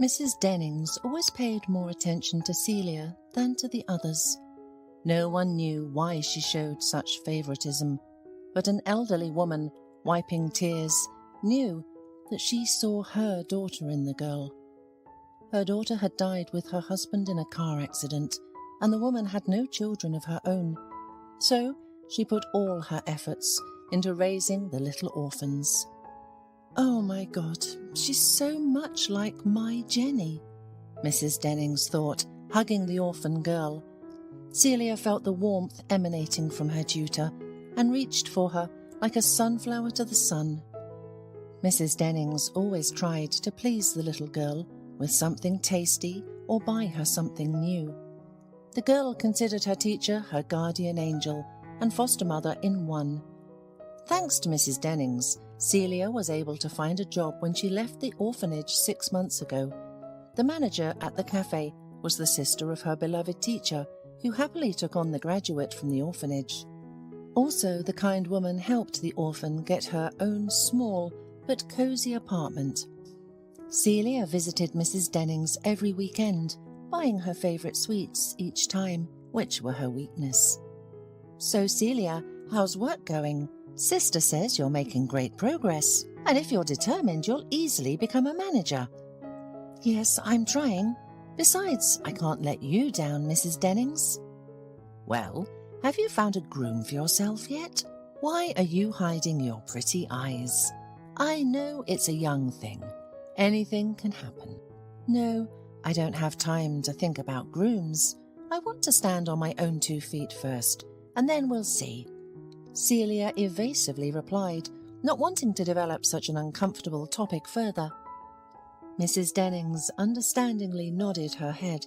Mrs. Dennings always paid more attention to Celia than to the others. No one knew why she showed such favouritism, but an elderly woman, wiping tears, knew that she saw her daughter in the girl. Her daughter had died with her husband in a car accident, and the woman had no children of her own, so she put all her efforts into raising the little orphans. "Oh my God, she's so much like my Jenny," Mrs. Dennings thought, hugging the orphan girl. Celia felt the warmth emanating from her tutor and reached for her like a sunflower to the sun. Mrs. Dennings always tried to please the little girl with something tasty or buy her something new. The girl considered her teacher her guardian angel and foster mother in one. Thanks to Mrs. Dennings, Celia was able to find a job when she left the orphanage 6 months ago. The manager at the cafe was the sister of her beloved teacher, who happily took on the graduate from the orphanage. Also, the kind woman helped the orphan get her own small but cosy apartment. Celia visited Mrs. Dennings every weekend, buying her favourite sweets each time, which were her weakness. "So, Celia, how's work going? Sister says you're making great progress, and if you're determined, you'll easily become a manager." "Yes, I'm trying. Besides, I can't let you down, Mrs. Dennings." "Well, have you found a groom for yourself yet? Why are you hiding your pretty eyes? I know it's a young thing. Anything can happen." "No, I don't have time to think about grooms. I want to stand on my own 2 feet first, and then we'll see," Celia evasively replied, not wanting to develop such an uncomfortable topic further. Mrs. Dennings understandingly nodded her head,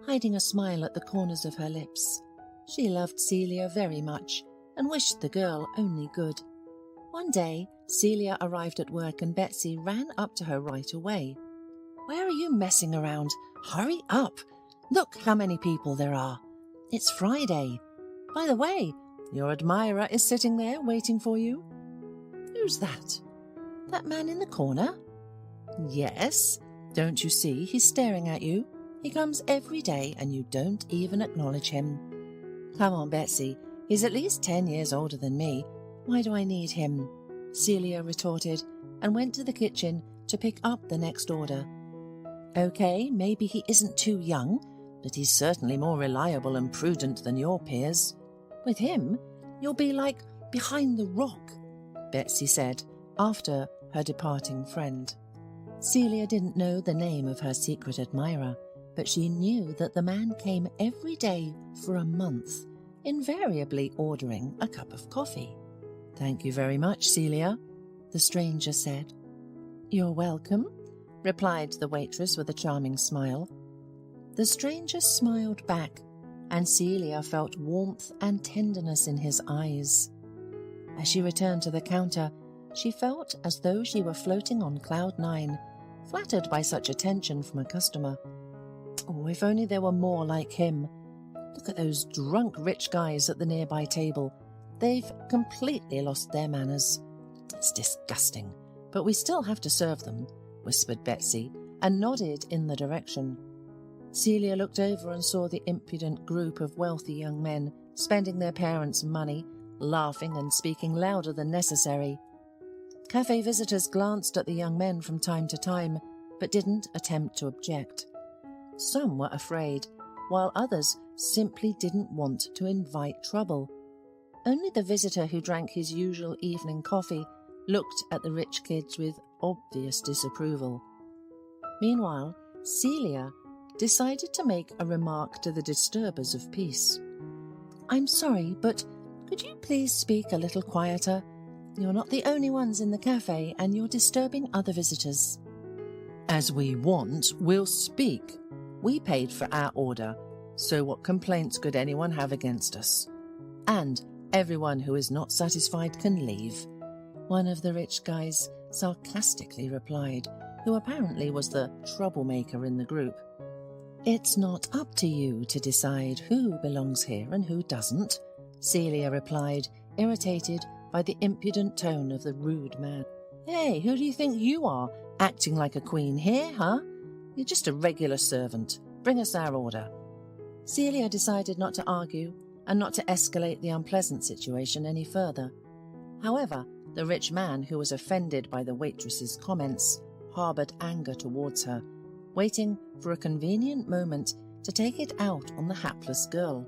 hiding a smile at the corners of her lips. She loved Celia very much and wished the girl only good. One day, Celia arrived at work and Betsy ran up to her right away. "Where are you messing around? Hurry up! Look how many people there are. It's Friday. By the way, your admirer is sitting there waiting for you." "Who's that? That man in the corner?" "Yes. Don't you see he's staring at you? He comes every day and you don't even acknowledge him." "Come on, Betsy. He's at least 10 years older than me. Why do I need him?" Celia retorted and went to the kitchen to pick up the next order. "Okay, maybe he isn't too young, but he's certainly more reliable and prudent than your peers. With him, you'll be like behind the rock," Betsy said after her departing friend. Celia didn't know the name of her secret admirer, but she knew that the man came every day for a month, invariably ordering a cup of coffee. "Thank you very much, Celia," the stranger said. "You're welcome," replied the waitress with a charming smile. The stranger smiled back, and Celia felt warmth and tenderness in his eyes. As she returned to the counter, she felt as though she were floating on cloud 9, flattered by such attention from a customer. Oh, if only there were more like him. Look at those drunk rich guys at the nearby table. They've completely lost their manners. "It's disgusting, but we still have to serve them," whispered Betsy, and nodded in the direction. Celia looked over and saw the impudent group of wealthy young men spending their parents' money, laughing and speaking louder than necessary. Cafe visitors glanced at the young men from time to time, but didn't attempt to object. Some were afraid, while others simply didn't want to invite trouble. Only the visitor who drank his usual evening coffee looked at the rich kids with obvious disapproval. Meanwhile, Celia decided to make a remark to the disturbers of peace. "I'm sorry, but could you please speak a little quieter? You're not the only ones in the cafe, and you're disturbing other visitors." "As we want, we'll speak. We paid for our order, so what complaints could anyone have against us? And everyone who is not satisfied can leave," one of the rich guys sarcastically replied, who apparently was the troublemaker in the group. "It's not up to you to decide who belongs here and who doesn't," Celia replied, irritated by the impudent tone of the rude man. "Hey, who do you think you are, acting like a queen here, huh? You're just a regular servant. Bring us our order." Celia decided not to argue and not to escalate the unpleasant situation any further. However, the rich man, who was offended by the waitress's comments, harboured anger towards her, waiting for a convenient moment to take it out on the hapless girl.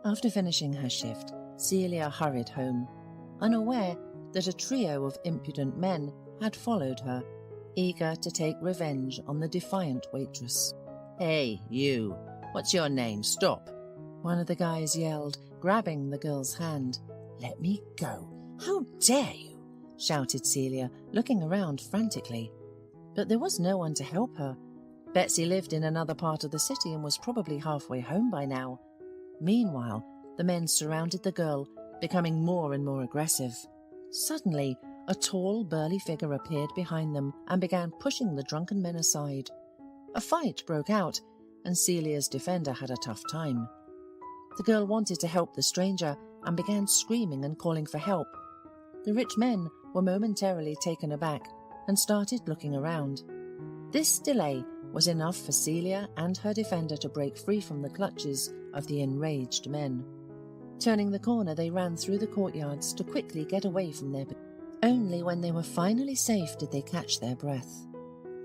After finishing her shift, Celia hurried home, unaware that a trio of impudent men had followed her, eager to take revenge on the defiant waitress. "Hey, you! What's your name? Stop!" one of the guys yelled, grabbing the girl's hand. "Let me go! How dare you!" shouted Celia, looking around frantically. But there was no one to help her. Betsy lived in another part of the city and was probably halfway home by now. Meanwhile, the men surrounded the girl, becoming more and more aggressive. Suddenly, a tall, burly figure appeared behind them and began pushing the drunken men aside. A fight broke out, and Celia's defender had a tough time. The girl wanted to help the stranger and began screaming and calling for help. The rich men were momentarily taken aback and started looking around. This delay was enough for Celia and her defender to break free from the clutches of the enraged men. Turning the corner, they ran through the courtyards to quickly get away from their... Only when they were finally safe did they catch their breath.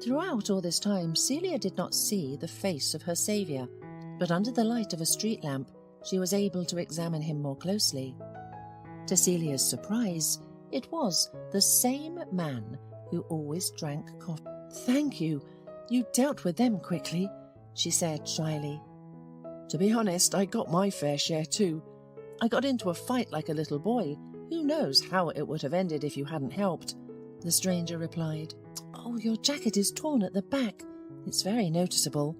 Throughout all this time, Celia did not see the face of her saviour, but under the light of a street lamp, she was able to examine him more closely. To Celia's surprise, it was the same man who always drank coffee. "Thank you. You dealt with them quickly," she said shyly. "To be honest, I got my fair share too. I got into a fight like a little boy. Who knows how it would have ended if you hadn't helped," the stranger replied. "Oh, your jacket is torn at the back. It's very noticeable.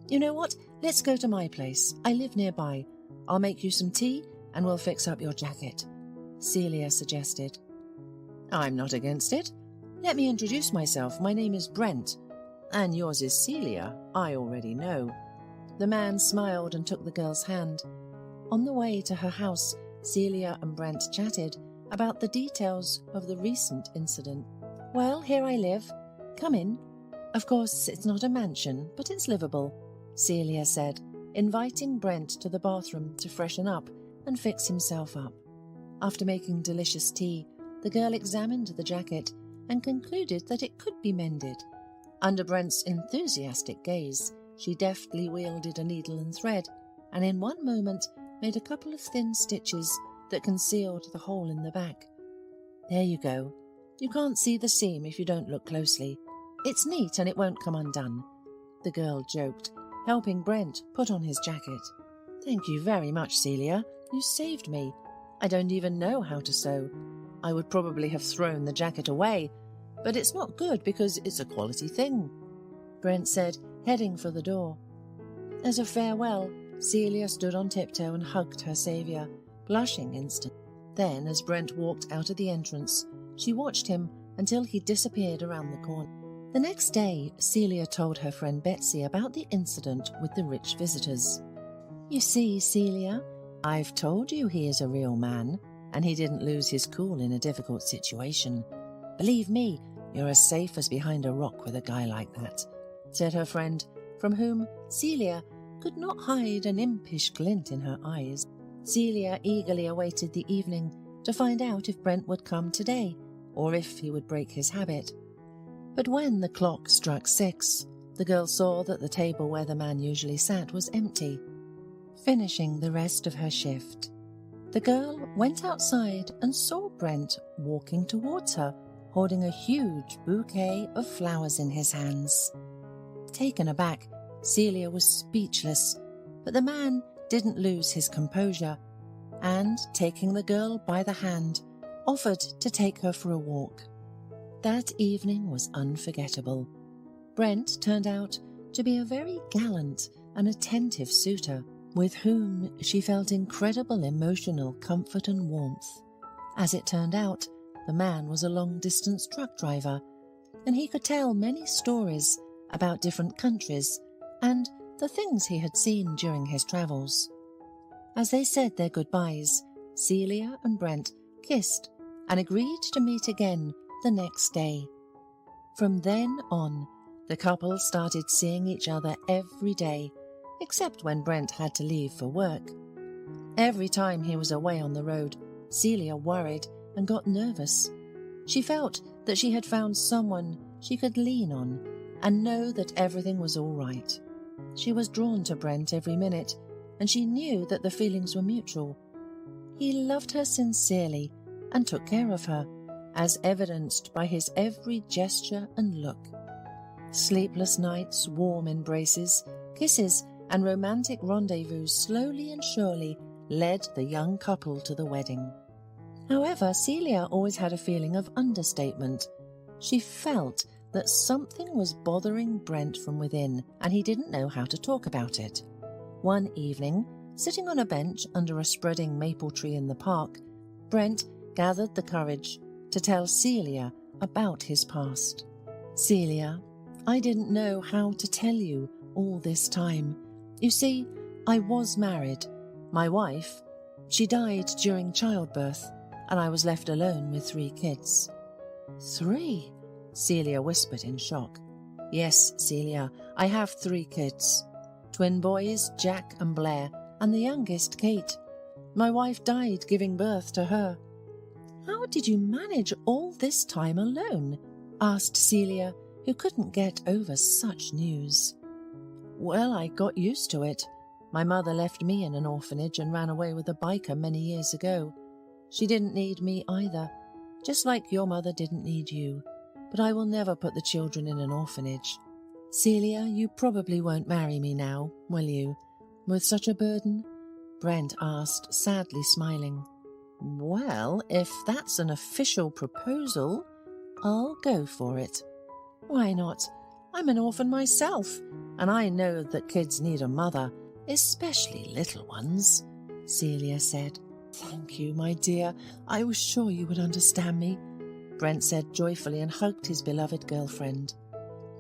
You know what? Let's go to my place. I live nearby. I'll make you some tea and we'll fix up your jacket," Celia suggested. "I'm not against it. Let me introduce myself. My name is Brent. And yours is Celia, I already know." The man smiled and took the girl's hand. On the way to her house, Celia and Brent chatted about the details of the recent incident. "Well, here I live. Come in. Of course, it's not a mansion, but it's livable," Celia said, inviting Brent to the bathroom to freshen up and fix himself up. After making delicious tea, the girl examined the jacket and concluded that it could be mended. Under Brent's enthusiastic gaze, she deftly wielded a needle and thread, and in one moment made a couple of thin stitches that concealed the hole in the back. "There you go. You can't see the seam if you don't look closely. It's neat and it won't come undone," the girl joked, helping Brent put on his jacket. "Thank you very much, Celia. You saved me. I don't even know how to sew. I would probably have thrown the jacket away, but it's not good because it's a quality thing," Brent said, heading for the door. As a farewell, Celia stood on tiptoe and hugged her saviour, blushing instantly. Then, as Brent walked out of the entrance, she watched him until he disappeared around the corner. The next day, Celia told her friend Betsy about the incident with the rich visitors. "You see, Celia, I've told you he is a real man, and he didn't lose his cool in a difficult situation. Believe me, you're as safe as behind a rock with a guy like that," said her friend, from whom Celia could not hide an impish glint in her eyes. Celia eagerly awaited the evening to find out if Brent would come today, or if he would break his habit. But when the clock struck 6, the girl saw that the table where the man usually sat was empty. Finishing the rest of her shift, the girl went outside and saw Brent walking towards her, holding a huge bouquet of flowers in his hands. Taken aback, Celia was speechless, but the man didn't lose his composure, and, taking the girl by the hand, offered to take her for a walk. That evening was unforgettable. Brent turned out to be a very gallant and attentive suitor, with whom she felt incredible emotional comfort and warmth. As it turned out, the man was a long-distance truck driver, and he could tell many stories about different countries and the things he had seen during his travels. As they said their goodbyes, Celia and Brent kissed and agreed to meet again the next day. From then on, The couple started seeing each other every day, except when Brent had to leave for work. Every time he was away on the road, Celia worried and got nervous. She felt that she had found someone she could lean on and know that everything was all right. She was drawn to Brent every minute, and she knew that the feelings were mutual. He loved her sincerely and took care of her, as evidenced by his every gesture and look. Sleepless nights, warm embraces, kisses, and romantic rendezvous slowly and surely led the young couple to the wedding. However, Celia always had a feeling of understatement. She felt that something was bothering Brent from within, and he didn't know how to talk about it. One evening, sitting on a bench under a spreading maple tree in the park, Brent gathered the courage to tell Celia about his past. "Celia, I didn't know how to tell you all this time. You see, I was married. My wife, she died during childbirth, and I was left alone with 3 kids." "3?" Celia whispered in shock. "Yes, Celia, I have 3 kids. Twin boys, Jack and Blair, and the youngest, Kate. My wife died giving birth to her." "How did you manage all this time alone?" asked Celia, who couldn't get over such news. "Well, I got used to it. My mother left me in an orphanage and ran away with a biker many years ago. She didn't need me either, just like your mother didn't need you. But I will never put the children in an orphanage. Celia, you probably won't marry me now, will you, with such a burden?" Brent asked, sadly smiling. "Well, if that's an official proposal, I'll go for it." "Why not? I'm an orphan myself, and I know that kids need a mother, especially little ones," Celia said. "Thank you, my dear. I was sure you would understand me," Brent said joyfully and hugged his beloved girlfriend.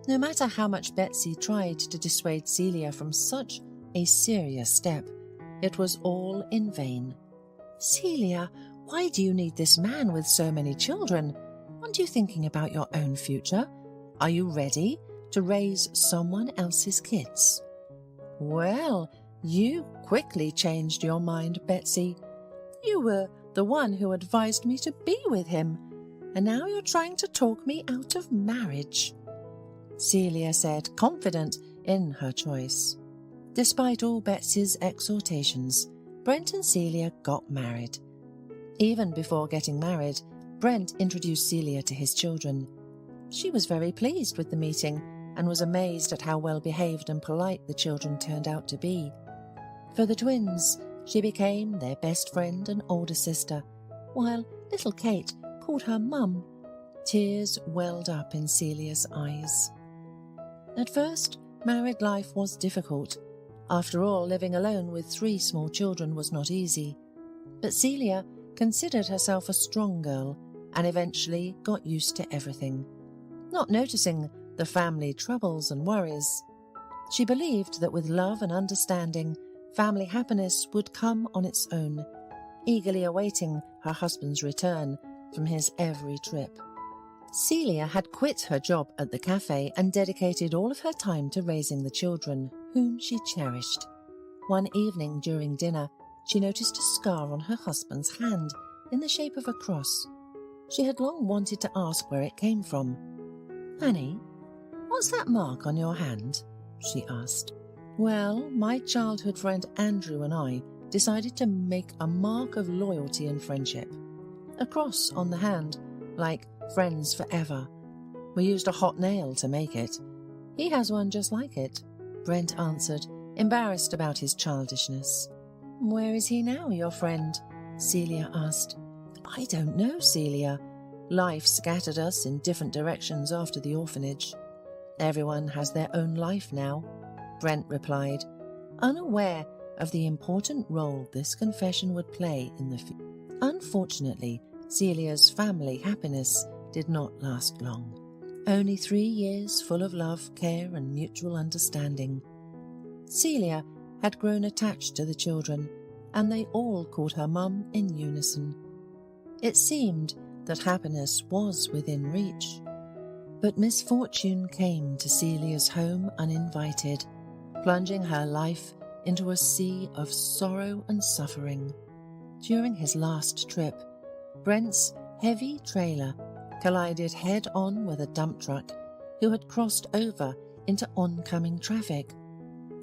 No matter how much Betsy tried to dissuade Celia from such a serious step, it was all in vain. "Celia, why do you need this man with so many children? Aren't you thinking about your own future? Are you ready to raise someone else's kids?" "Well, you quickly changed your mind, Betsy. You were the one who advised me to be with him, and now you're trying to talk me out of marriage," Celia said, confident in her choice. Despite all Betsy's exhortations, Brent and Celia got married. Even before getting married, Brent introduced Celia to his children. She was very pleased with the meeting and was amazed at how well-behaved and polite the children turned out to be. For the twins, she became their best friend and older sister, while little Kate called her Mum. Tears welled up in Celia's eyes. At first, married life was difficult. After all, living alone with 3 small children was not easy. But Celia considered herself a strong girl and eventually got used to everything, not noticing the family troubles and worries. She believed that with love and understanding, family happiness would come on its own, eagerly awaiting her husband's return from his every trip. Celia had quit her job at the cafe and dedicated all of her time to raising the children, whom she cherished. One evening during dinner, she noticed a scar on her husband's hand in the shape of a cross. She had long wanted to ask where it came from. "Honey, what's that mark on your hand?" she asked. "Well, my childhood friend Andrew and I decided to make a mark of loyalty and friendship. A cross on the hand, like friends forever. We used a hot nail to make it. He has one just like it," Brent answered, embarrassed about his childishness. "Where is he now, your friend?" Celia asked. "I don't know, Celia. Life scattered us in different directions after the orphanage. Everyone has their own life now," Brent replied, unaware of the important role this confession would play in the future. Unfortunately, Celia's family happiness did not last long. Only 3 years full of love, care, and mutual understanding. Celia had grown attached to the children, and they all called her Mum in unison. It seemed that happiness was within reach. But misfortune came to Celia's home uninvited, plunging her life into a sea of sorrow and suffering. During his last trip, Brent's heavy trailer collided head-on with a dump truck who had crossed over into oncoming traffic.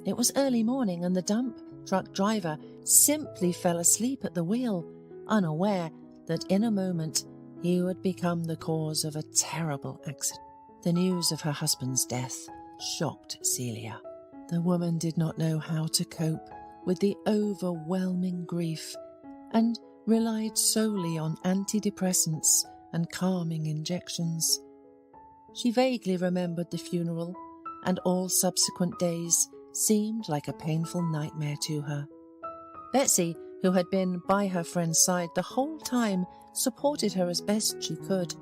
It was early morning and the dump truck driver simply fell asleep at the wheel, unaware that in a moment he would become the cause of a terrible accident. The news of her husband's death shocked Celia. The woman did not know how to cope with the overwhelming grief and relied solely on antidepressants and calming injections. She vaguely remembered the funeral, and all subsequent days seemed like a painful nightmare to her. Betsy, who had been by her friend's side the whole time, supported her as best she could,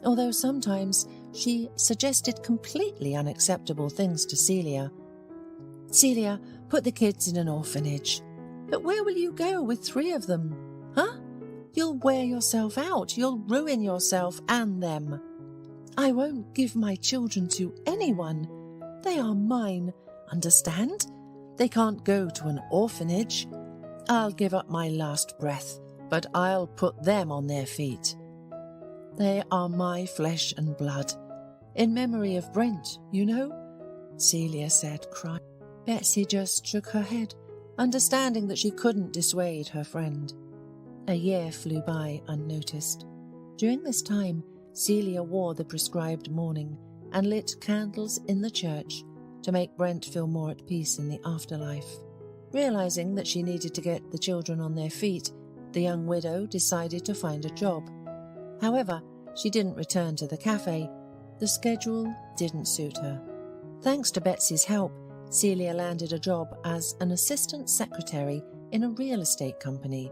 although sometimes she suggested completely unacceptable things to Celia. "Celia, put the kids in an orphanage." "But where will you go with 3 of them? Huh? You'll wear yourself out. You'll ruin yourself and them." "I won't give my children to anyone. They are mine, understand? They can't go to an orphanage. I'll give up my last breath, but I'll put them on their feet. They are my flesh and blood. In memory of Brent, you know," Celia said, crying. Betsy just shook her head, understanding that she couldn't dissuade her friend. A year flew by unnoticed. During this time, Celia wore the prescribed mourning and lit candles in the church to make Brent feel more at peace in the afterlife. Realizing that she needed to get the children on their feet, the young widow decided to find a job. However, she didn't return to the cafe. The schedule didn't suit her. Thanks to Betsy's help, Celia landed a job as an assistant secretary in a real estate company.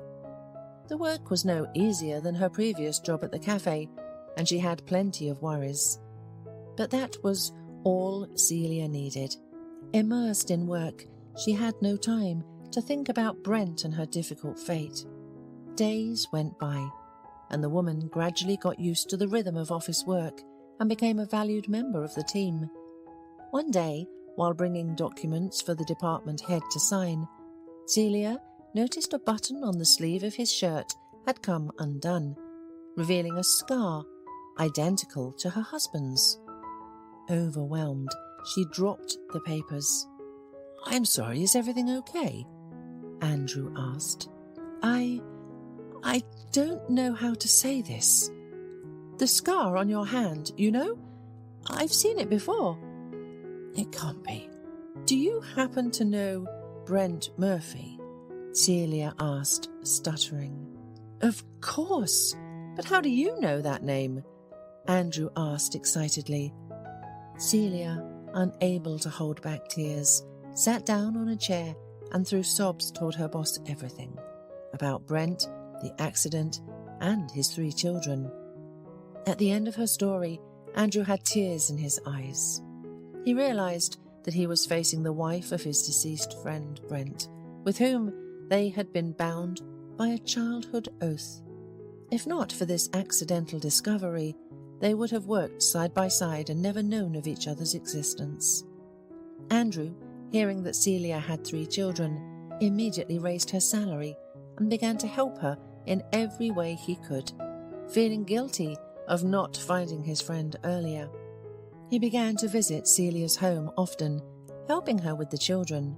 The work was no easier than her previous job at the cafe, and she had plenty of worries. But that was all Celia needed. Immersed in work, she had no time to think about Brent and her difficult fate. Days went by, and the woman gradually got used to the rhythm of office work and became a valued member of the team. One day, while bringing documents for the department head to sign, Celia noticed a button on the sleeve of his shirt had come undone, revealing a scar identical to her husband's. Overwhelmed, she dropped the papers. "I'm sorry, is everything okay?" Andrew asked. I don't know how to say this. The scar on your hand, you know? I've seen it before." "It can't be. Do you happen to know Brent Murphy?" Celia asked, stuttering. "Of course. But how do you know that name?" Andrew asked excitedly. Celia, unable to hold back tears, sat down on a chair and through sobs told her boss everything about Brent, the accident, and his 3 children. At the end of her story, Andrew had tears in his eyes. He realized that he was facing the wife of his deceased friend, Brent, with whom they had been bound by a childhood oath. If not for this accidental discovery, they would have worked side by side and never known of each other's existence. Andrew, hearing that Celia had 3 children, immediately raised her salary and began to help her in every way he could, feeling guilty of not finding his friend earlier. He began to visit Celia's home often, helping her with the children.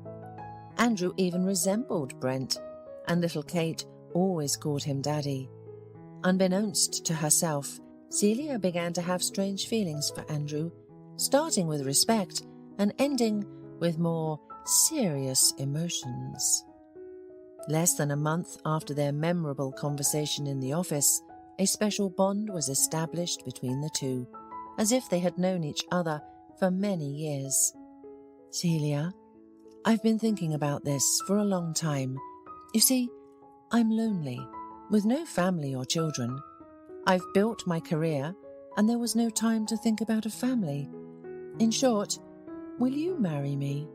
Andrew even resembled Brent, and little Kate always called him Daddy. Unbeknownst to herself, Celia began to have strange feelings for Andrew, starting with respect and ending with more serious emotions. Less than a month after their memorable conversation in the office, a special bond was established between the two, as if they had known each other for many years. "Celia, I've been thinking about this for a long time. You see, I'm lonely, with no family or children. I've built my career, and there was no time to think about a family. In short, will you marry me?"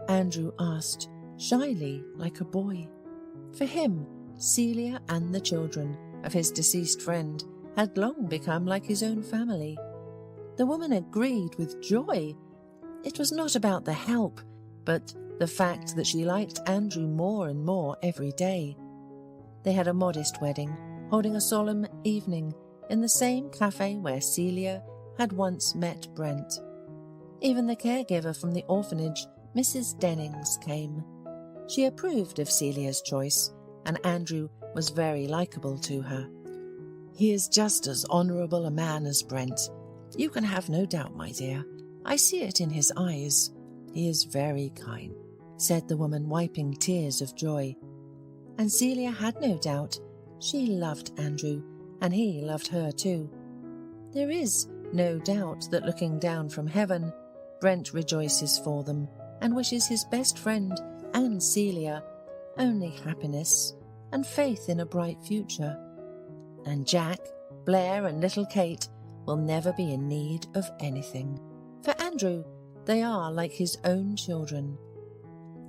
Andrew asked, shyly, like a boy. For him, Celia and the children of his deceased friend had long become like his own family. The woman agreed with joy. It was not about the help, but the fact that she liked Andrew more and more every day. They had a modest wedding, holding a solemn evening in the same cafe where Celia had once met Brent. Even the caregiver from the orphanage, Mrs. Dennings, came. She approved of Celia's choice, and Andrew was very likeable to her. "He is just as honourable a man as Brent. You can have no doubt, my dear. I see it in his eyes. He is very kind," said the woman, wiping tears of joy. And Celia had no doubt. She loved Andrew, and he loved her too. There is no doubt that looking down from heaven, Brent rejoices for them and wishes his best friend and Celia only happiness and faith in a bright future. And Jack, Blair and little Kate will never be in need of anything. For Andrew, they are like his own children.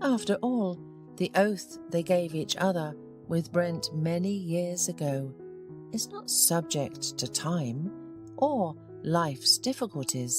After all, the oath they gave each other with Brent many years ago is not subject to time or life's difficulties.